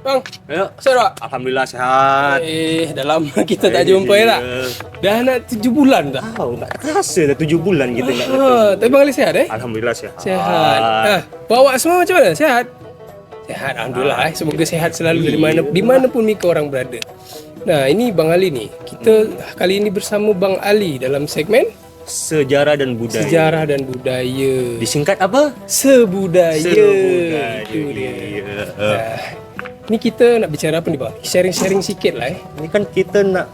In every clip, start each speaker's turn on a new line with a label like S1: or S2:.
S1: Bang,
S2: Ayo.
S1: sehat Pak?
S2: Alhamdulillah sehat.
S1: Dah lama kita tak jumpa ya tak? Dah nak 7 bulan tak?
S2: Nggak terasa dah 7 bulan kita nggak ketemu.
S1: Tapi Bang Ali sehat
S2: Alhamdulillah sehat.
S1: Sehat. Bawa semua macam mana? Sehat? Sehat, Alhamdulillah Semoga sehat selalu di mana pun Mika orang berada. Nah, ini Bang Ali nih. Kita kali ini bersama Bang Ali dalam segmen
S2: Sejarah dan budaya.
S1: Sejarah dan budaya.
S2: Disingkat apa?
S1: Sebudaya.
S2: Sebudaya.
S1: Itu dia. Nah, ini kita nak bicara apa nih Bang? Sharing-sharing sikit lah
S2: Ini kan kita nak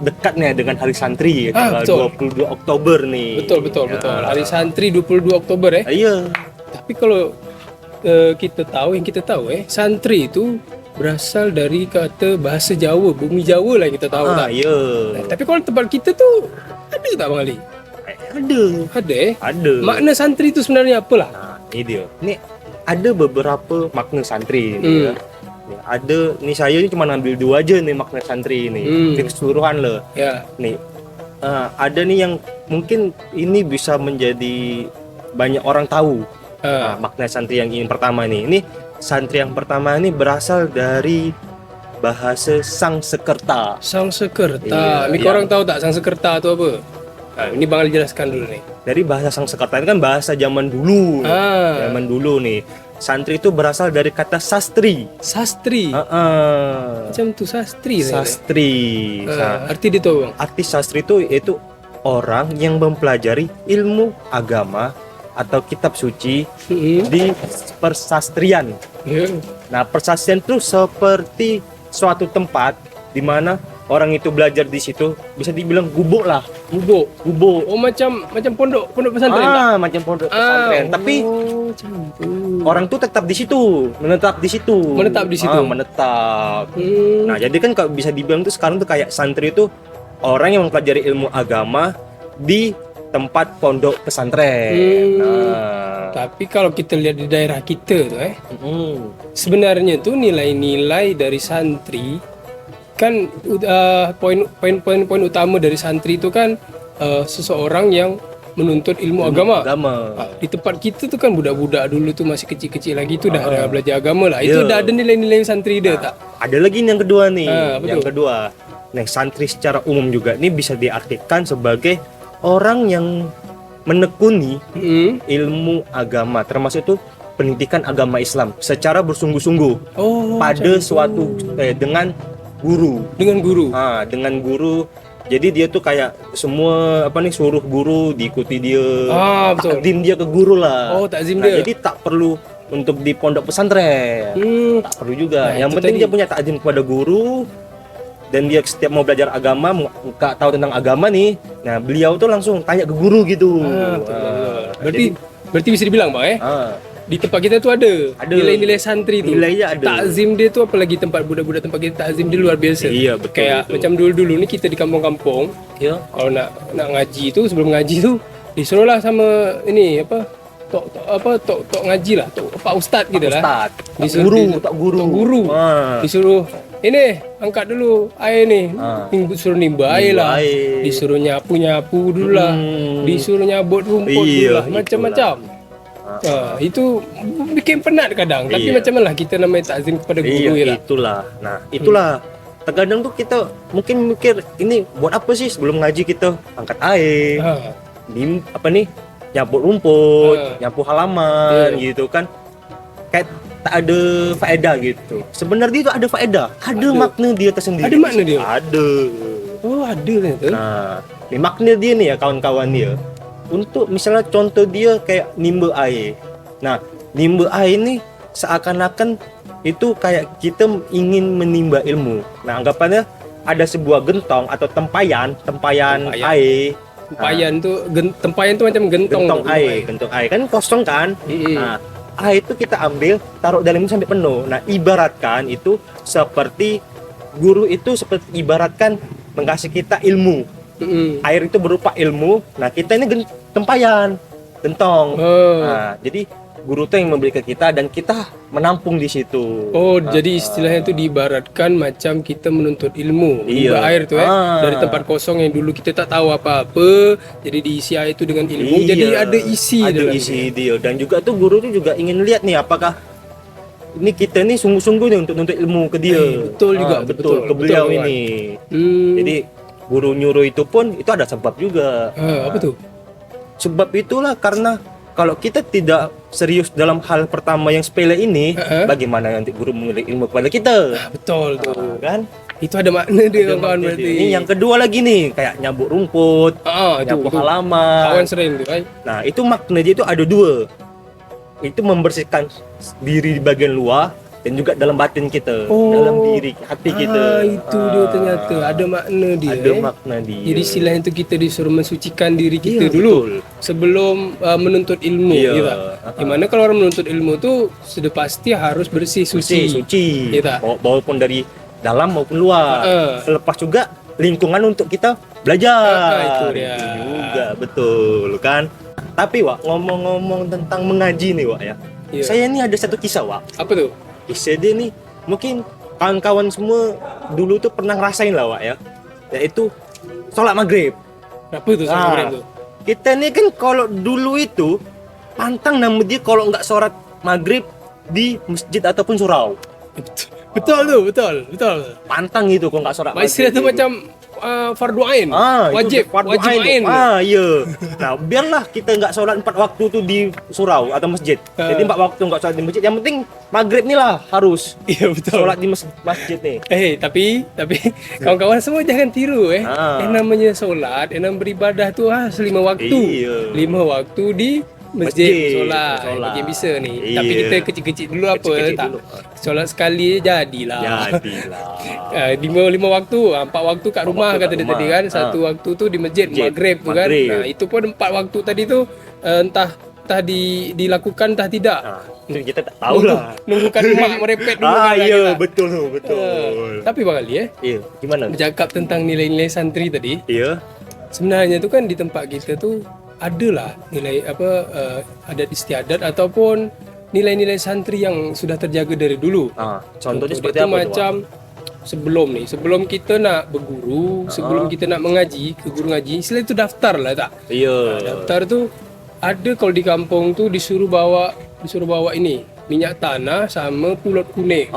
S2: dekat nih dengan Hari Santri
S1: betul.
S2: 22 Oktober nih.
S1: Betul. Hari Santri 22 Oktober
S2: Iya.
S1: Tapi kalau kita tahu santri itu berasal dari kata bahasa Jawa, bumi Jawa lah yang kita tahu tak?
S2: Iya.
S1: Tapi kalau tempat kita tu ada tak Bang Ali? Ada
S2: Ada.
S1: Makna santri itu sebenarnya apalah?
S2: Nah, ini dia. Ini ada beberapa makna santri ni ya. Ada ni saya ni cuma ambil 2 aja nih makna santri ini. Keseluruhan lah.
S1: Ya.
S2: Nih. Ada nih yang mungkin ini bisa menjadi banyak orang tahu. Makna santri yang ini pertama nih. Ini santri yang pertama ini berasal dari bahasa Sangsekerta.
S1: Sangsekerta.
S2: Iya,
S1: Mika orang tahu tak Sangsekerta itu apa? Ini Bang Ali jelaskan dulu nih.
S2: Dari bahasa Sangsekerta ini kan bahasa zaman dulu. Zaman dulu nih. Santri itu berasal dari kata sastri.
S1: Sastri. Macam tu sastri.
S2: Sastri.
S1: Arti dia tu Bang?
S2: Arti sastri itu yaitu orang yang mempelajari ilmu agama atau kitab suci di persastrian. Nah, persastrian itu seperti suatu tempat di mana orang itu belajar di situ, bisa dibilang gubuk lah. Gubuk.
S1: Oh, macam pondok pesantren tak?
S2: Macam pondok pesantren. Tapi
S1: macam tu.
S2: orang tuh tetap di situ, menetap di situ. Menetap. Nah, jadi kan kalau bisa dibilang tuh sekarang tuh kayak santri itu orang yang mempelajari ilmu agama di tempat pondok pesantren.
S1: Tapi kalau kita lihat di daerah kita tu sebenarnya tu nilai-nilai dari santri kan poin utama dari santri itu kan seseorang yang menuntut ilmu agama. Di tempat kita tu kan budak-budak dulu tu masih kecil-kecil lagi tu dah belajar agama lah. Itu dah ada nilai-nilai santri dia tak?
S2: Ada lagi yang kedua nih.
S1: Betul.
S2: Yang kedua, nah santri secara umum juga ini bisa diartikan sebagai orang yang menekuni ilmu agama, termasuk itu pendidikan agama Islam secara bersungguh-sungguh pada suatu dengan guru. Dengan guru. Jadi dia tuh kayak semua suruh guru diikuti dia. Takdim dia ke guru lah.
S1: Takzim dia.
S2: Jadi tak perlu untuk di pondok pesantren. Tak perlu juga. Yang penting dia punya takdim kepada guru. Dan dia setiap mau belajar agama, nggak tahu tentang agama nih, nah beliau tuh langsung tanya ke guru gitu.
S1: Berarti bisa dibilang Bang di tempat kita tuh ada nilai-nilai santri tu.
S2: Nilainya ada.
S1: Takzim dia tu apalagi tempat budak-budak tempat kita takzim dia luar biasa.
S2: Iya, betul.
S1: Kayak macam dulu-dulu ni kita di kampung-kampung, kalau nak ngaji tu, sebelum ngaji tu disuruhlah sama ini tok ngaji lah, pak ustaz gitu lah. Tok guru. Disuruh ini angkat dulu air ni. Disuruh nimba air lah. Disuruh nyapu dulu lah. Disuruh nyabut rumput dulu lah. Macam-macam. Itu bikin penat kadang. Tapi macam mana kita namanya takzim kepada guru ya.
S2: Itulah. Terkadang tuh kita mungkin mikir ini buat apa sih sebelum ngaji kita angkat air. Nyapu rumput, nyapu halaman gitu kan. Kayak tak ada faedah gitu. Sebenarnya itu ada faedah, ada makna dia tersendiri.
S1: Ada makna dia?
S2: Ada.
S1: Ada tu.
S2: Nah, ini makna dia nih ya kawan-kawan dia. Untuk misalnya contoh dia kayak nimba air. Nah, nimba air ni seakan-akan itu kayak kita ingin menimba ilmu. Nah, anggapannya ada sebuah gentong atau tempayan air.
S1: Tempayan tu macam gentong
S2: air kan kosong kan. Nah, air itu kita ambil, taruh dalam ini sampai penuh. Nah, ibaratkan itu seperti guru itu seperti ibaratkan mengasih kita ilmu. Air itu berupa ilmu. Nah, kita ini tempayan, gentong. Nah, jadi guru itu yang memberi ke kita dan kita menampung di situ.
S1: Jadi istilahnya itu diibaratkan macam kita menuntut ilmu. Air tu dari tempat kosong yang dulu kita tak tahu apa-apa, jadi diisi air itu dengan ilmu. Jadi ada isi
S2: dia. Dan juga tuh guru tuh juga ingin lihat nih apakah ini kita nih sungguh-sungguh nih untuk nuntut ilmu ke dia.
S1: Betul juga,
S2: betul ke beliau
S1: betul,
S2: ini.
S1: Hmm.
S2: Jadi guru nyuruh itu pun itu ada sebab juga.
S1: Apa tuh?
S2: Sebab itulah karena kalau kita tidak serius dalam hal pertama yang sepele ini, bagaimana nanti guru memberi ilmu kepada kita?
S1: Betul tuh.
S2: Kan?
S1: Itu ada makna dia kawan-kawan
S2: makna
S1: berarti.
S2: dia. Ini yang kedua lagi nih, kayak nyabuk rumput, nyapu halaman.
S1: Kawan sering tuh, kan?
S2: Nah, itu makna dia itu ada dua. Itu membersihkan diri di bagian luar dan juga dalam batin kita, dalam diri hati kita.
S1: Itu dia ternyata ada makna dia.
S2: Ada makna dia.
S1: Jadi istilahnya itu kita disuruh mensucikan diri kita dulu sebelum menuntut ilmu. Gitu. Dimana kalau orang menuntut ilmu tuh sudah pasti harus bersih, suci. Gitu.
S2: Walaupun dari dalam maupun luar. Lepas juga lingkungan untuk kita belajar.
S1: Itu dia.
S2: Itu juga betul kan. Tapi Wak, ngomong-ngomong tentang mengaji nih Wak ya. Saya ini ada satu kisah Wak.
S1: Apa tuh?
S2: Kisah dia nih mungkin kawan-kawan semua dulu tuh pernah ngerasain lah Wak ya. Yaitu sholat maghrib.
S1: Apa itu sholat maghrib tuh?
S2: Kita nih kan kalau dulu itu pantang nama dia kalau nggak sholat maghrib di masjid ataupun surau.
S1: Betul.
S2: Pantang itu kalau nggak sholat maghrib.
S1: Istilah itu macam fardu ain, wajib ain.
S2: Iya. Nah, biarlah kita nggak sholat 4 waktu tuh di surau atau masjid. Jadi 4 waktu nggak sholat di masjid. Yang penting maghrib nih lah harus.
S1: Iya betul.
S2: Sholat di masjid nih.
S1: Tapi kawan-kawan semua jangan tiru Yang namanya sholat, yang namanya beribadah tuh harus 5 waktu. 5 waktu di masjid sholat. Mungkin bisa nih. Tapi kita kecil-kecil dulu tak. Sholat sekali jadilah. Lima waktu, 4 waktu kat rumah kata dia tadi kan. 1 waktu tu di masjid maghrib tu kan. Nah, itu pun 4 waktu tadi tu entah dilakukan entah tidak.
S2: Itu kita tak tahu lah.
S1: Nunggukan mak merepet dulu
S2: iya, betul.
S1: Tapi Bang Ali
S2: iya, gimana?
S1: Bercakap tentang nilai-nilai santri tadi.
S2: Iya.
S1: Sebenarnya tu kan di tempat kita tu adalah nilai adat istiadat ataupun nilai-nilai santri yang sudah terjaga dari dulu.
S2: Contohnya seperti
S1: itu
S2: apa
S1: macam sebelum kita nak berguru, sebelum kita nak mengaji ke guru ngaji, istilah itu daftar lah tak?
S2: Iya.
S1: Daftar tu ada kalau di kampung tu disuruh bawa ini minyak tanah sama pulut kuning.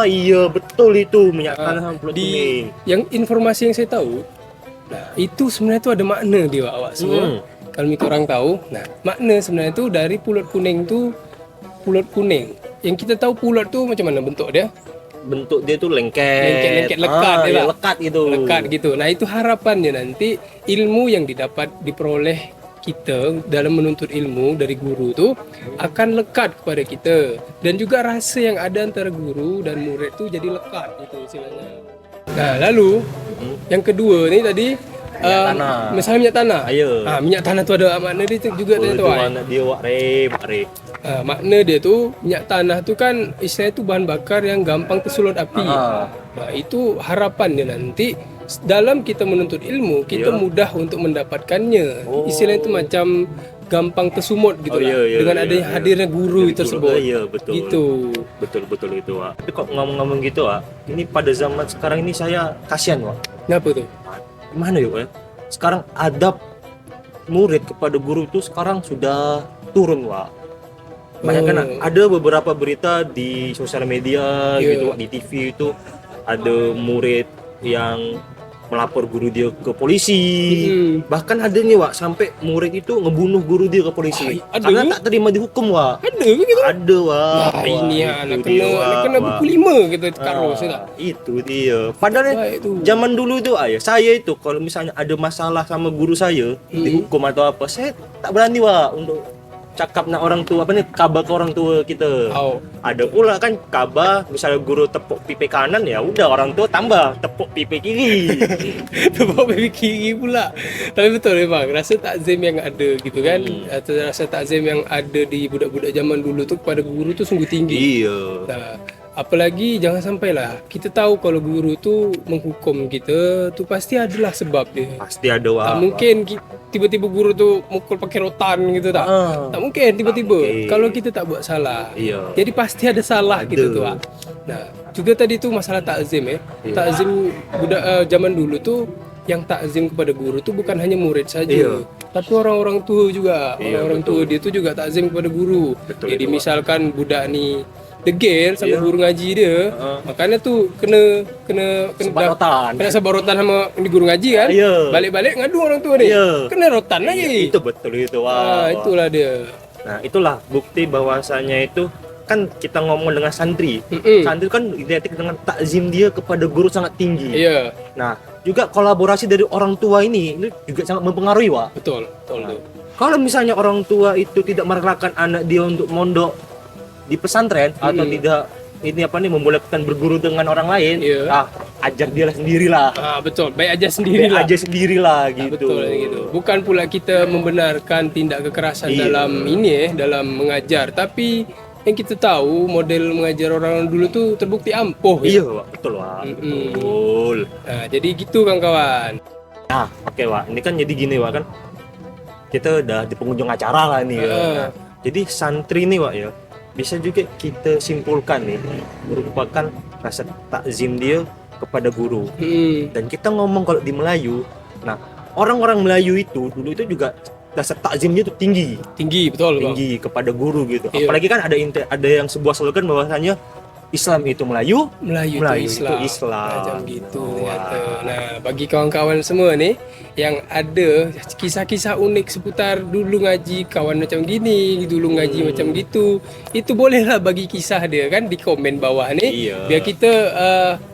S2: Iya betul itu minyak tanah sama pulut kuning.
S1: Yang informasi yang saya tahu, nah itu sebenarnya tu ada makna dia awak semua. Kalau kita orang tahu, nah makna sebenarnya tu dari pulut kuning tu pulut kuning. Yang kita tahu pulut tu macam mana bentuk dia?
S2: Bentuk dia tu lengket
S1: lekat dia lah.
S2: Lekat gitu.
S1: Lekat gitu. Nah, itu harapannya nanti ilmu yang diperoleh kita dalam menuntut ilmu dari guru tu akan lekat kepada kita dan juga rasa yang ada antara guru dan murid tu jadi lekat gitu istilahnya. Nah, lalu yang kedua ni tadi misalnya minyak tanah. Minyak tanah tu ada makna dia juga tu
S2: makna dia wak re.
S1: Makna dia tu minyak tanah tu kan istilahnya tu bahan bakar yang gampang tersulut api. Nah, itu harapan dia nanti dalam kita menuntut ilmu kita mudah untuk mendapatkannya. Istilahnya tu macam gampang tersumut gitu dengan adanya hadirnya guru tersebut.
S2: Iya, betul.
S1: Gitu.
S2: Betul itu, Wak. Tapi kok ngomong-ngomong gitu, Wak. Ini pada zaman sekarang ini saya kasihan, Wak.
S1: Kenapa tuh?
S2: Gimana yuk ya? Sekarang adab murid kepada guru itu sekarang sudah turun Wak. Banyak kan ada beberapa berita di sosial media gitu Wak, di TV itu ada murid yang melapor guru dia ke polisi. Bahkan ada nih Wak, sampai murid itu ngebunuh guru dia ke polisi karena tak terima dihukum Wak.
S1: Ada gitu?
S2: Ada Wak.
S1: Ini anak kena buku 5 gitu karo saya.
S2: Itu dia. Padahal zaman dulu itu saya itu kalau misalnya ada masalah sama guru saya dihukum atau apa, saya tak berani Wak untuk cakap nak orang tua kabar ke orang tua kita. Ada pula kan kabar misalnya guru tepuk pipi kanan ya udah orang tua tambah tepuk pipi kiri.
S1: Tepuk pipi kiri pula. Tapi betul memang rasa takzim yang ada gitu kan. Rasa takzim yang ada di budak-budak zaman dulu tu kepada guru tu sungguh tinggi. Nah, apalagi jangan sampailah kita tahu kalau guru tu menghukum kita tu pasti adalah sebab dia.
S2: Pasti ada Wak.
S1: Tak mungkin tiba-tiba guru tu mukul pakai rotan gitu tak. Tak mungkin tiba-tiba kalau kita tak buat salah. Jadi pasti ada salah gitu tu Wak. Nah, juga tadi tu masalah takzim Takzim budak zaman dulu tu yang takzim kepada guru tu bukan hanya murid saja. Tapi orang-orang tua juga. Orang-orang tua dia tu juga takzim kepada guru. Jadi misalkan budak ni degil sama
S2: Iya.
S1: guru ngaji dia. Makanya tuh kena
S2: Sebarotan.
S1: kena sebarotan sama di guru ngaji kan.
S2: Iya.
S1: Balik-balik ngadu orang tua nih.
S2: Iya.
S1: Kena rotan lagi.
S2: Itu betul itu. Wah.
S1: Itulah dia.
S2: Nah, itulah bukti bahwasanya itu kan kita ngomong dengan santri. Santri kan identik dengan takzim dia kepada guru sangat tinggi.
S1: Iya.
S2: Nah, juga kolaborasi dari orang tua ini juga sangat mempengaruhi, Wak.
S1: Betul tuh.
S2: Kalau misalnya orang tua itu tidak merelakan anak dia untuk mondok di pesantren atau tidak membolehkan berguru dengan orang lain,
S1: Iya.
S2: ajar dia lah sendirilah.
S1: Betul. Baik aja sendirilah.
S2: Aja sendirilah gitu.
S1: Betul gitu. Bukan pula kita membenarkan tindak kekerasan
S2: Iya.
S1: dalam mengajar, tapi yang kita tahu model mengajar orang dulu tuh terbukti ampuh.
S2: Iya, Wak. Betul, Wak. Betul.
S1: Nah, jadi gitu kawan-kawan.
S2: Nah, oke, Wak. Ini kan jadi gini, Wak, kan. Kita udah di penghujung acara lah nih. Ya. Nah, jadi santri nih, Wak, ya. Bisa juga kita simpulkan nih merupakan rasa takzim dia kepada guru. Dan kita ngomong kalau di Melayu, nah orang-orang Melayu itu dulu itu juga rasa takzimnya itu tinggi
S1: Betul Bang.
S2: kepada guru gitu.
S1: Iya.
S2: Apalagi kan ada yang sebuah slogan bahwasanya Islam itu Melayu
S1: Melayu itu
S2: Islam.
S1: Macam gitu ternyata. Nah, bagi kawan-kawan semua nih yang ada kisah-kisah unik seputar dulu ngaji kawan macam gini, dulu ngaji macam gitu, itu bolehlah bagi kisah dia kan di komen bawah nih.
S2: Iya.
S1: Biar kita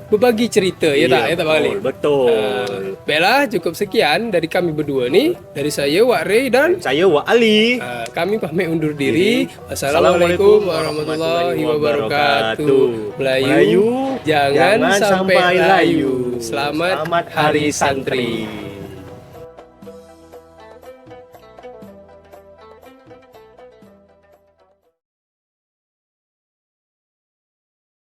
S1: berbagi cerita ya tak Bang Ali?
S2: Betul.
S1: Baiklah, cukup sekian dari kami berdua nih. Dari saya Wak Ray dan
S2: Saya Wak Ali.
S1: kami pamit undur diri. Wassalamualaikum warahmatullahi wabarakatuh. Melayu, jangan sampai layu. Selamat Hari Santri.